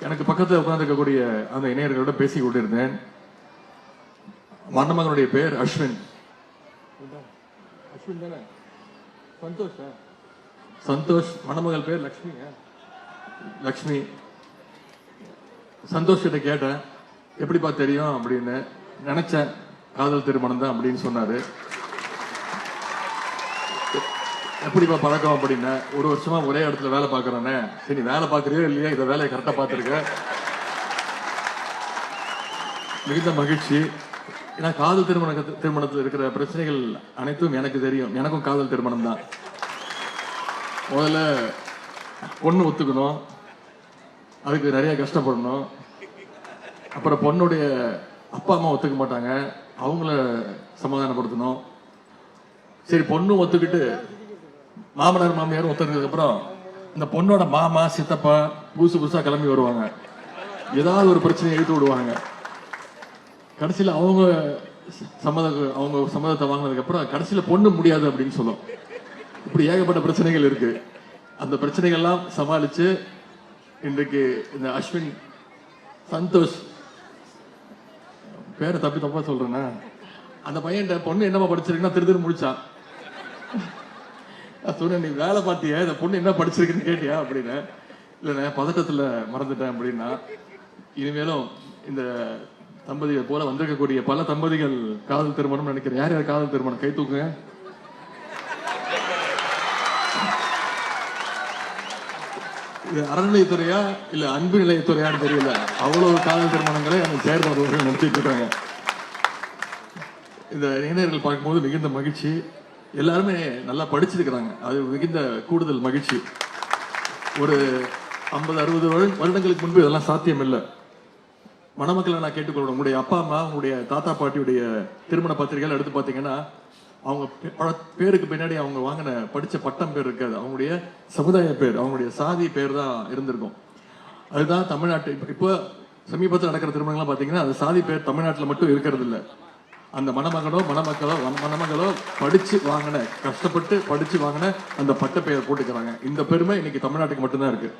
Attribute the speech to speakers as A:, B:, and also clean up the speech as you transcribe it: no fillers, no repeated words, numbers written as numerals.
A: எனக்கு பக்கத்தில் உட்கார்ந்துருக்கக்கூடிய அந்த இணையர்களோட பேசிக் கொண்டிருந்தேன். மணமகனுடைய பேர் அஸ்வின். அஸ்வின் தானே? சந்தோஷ். சந்தோஷ். மணமகள் பேர் லக்ஷ்மி. லக்ஷ்மி. சந்தோஷ் கிட்ட கேட்டேன், எப்படிப்பா தெரியும் அப்படின்னு. நினைச்சேன் காதல் திருமணம் தான் அப்படின்னு சொன்னாரு. எப்படிப்பா பழக்கம் அப்படின்னா, ஒரு வருஷமா ஒரே இடத்துல வேலை பார்க்கறானே. சரி, வேலை பார்க்கறியோ இல்லையா, இதை வேலையை கரெக்டா பார்த்துருக்க. மிகுந்த மகிழ்ச்சி. ஏன்னா காதல் திருமணத்தில் இருக்கிற பிரச்சனைகள் அனைத்தும் எனக்கு தெரியும். எனக்கும் காதல் திருமணம் தான். முதல்ல பொண்ணு ஒத்துக்கணும், அதுக்கு நிறைய கஷ்டப்படணும். அப்புறம் பொண்ணுடைய அப்பா அம்மா ஒத்துக்க மாட்டாங்க, அவங்கள சமாதானப்படுத்தணும். சரி, பொண்ணு ஒத்துக்கிட்டு மாமனார் மாமியாரும் ஒத்துக்கிறதுக்கு அப்புறம் இந்த பொண்ணோட மாமா சித்தப்பா புதுசா கிளம்பி வருவாங்க, ஏதாவது ஒரு பிரச்சனையை இழுத்து விடுவாங்க. கடைசியில் அவங்க சம்மதத்தை வாங்கினதுக்கு அப்புறம் கடைசியில் பொண்ணு முடியாது அப்படின்னு சொல்லும். இப்படி ஏகப்பட்ட பிரச்சனைகள் இருக்கு. அந்த பிரச்சனைகள்லாம் சமாளிச்சு இன்றைக்கு இந்த அஸ்வின் சந்தோஷ், பேரை தப்பா சொல்றேன்னா, அந்த பையன் பொண்ணு என்னமா படிச்சிருக்குன்னா திரு முடிச்சான். சொன்ன, நீ வேலை பார்த்தியா, இந்த பொண்ணு என்ன படிச்சிருக்குன்னு கேட்டியா அப்படின்னு. இல்லைண்ணே, பதட்டத்துல மறந்துட்டேன் அப்படின்னா. இனிமேலும் இந்த தம்பதிகள் போல வந்திருக்கக்கூடிய பல தம்பதிகள் காதல் திருமணம் நினைக்கிறேன். யார் யார் காதல் திருமணம் கை தூக்குங்க. இது அறநிலையத்துறையா இல்ல அன்பு நிலையத்துறையான்னு தெரியல, அவ்வளவு காதல் திருமணங்களை அந்த சேர்ந்தவர்கள் நடத்திட்டு இருக்காங்க. இந்த இளைஞர்கள் பார்க்கும்போது மிகுந்த மகிழ்ச்சி. எல்லாருமே நல்லா படிச்சிருக்கிறாங்க, அது மிகுந்த கூடுதல் மகிழ்ச்சி. ஒரு 50-60 வருடங்களுக்கு முன்பு இதெல்லாம் சாத்தியம் இல்லை. மணமக்களை நான் கேட்டுக்கொள்றேன், உங்களுடைய அப்பா அம்மா உங்களுடைய தாத்தா பாட்டியுடைய திருமண பத்திரிகைகள் எடுத்து பார்த்தீங்கன்னா அவங்க பேருக்கு பின்னாடி அவங்க வாங்கின படிச்ச பட்டம் பேர் இருக்காது, அவங்களுடைய சமுதாய பேர், அவங்களுடைய சாதி பேர் தான் இருந்திருக்கும். அதுதான் தமிழ்நாட்டு இப்போ சமீபத்தில் நடக்கிற திருமணங்கள்லாம் பார்த்தீங்கன்னா அது சாதி பேர் தமிழ்நாட்டில் மட்டும் இருக்கிறது இல்லை. அந்த மணமகளோ படிச்சு வாங்கின, கஷ்டப்பட்டு படிச்சு வாங்கின அந்த பட்ட பெயர் போட்டுக்கிறாங்க. இந்த பெருமை இன்னைக்கு தமிழ்நாட்டுக்கு மட்டும்தான் இருக்கு.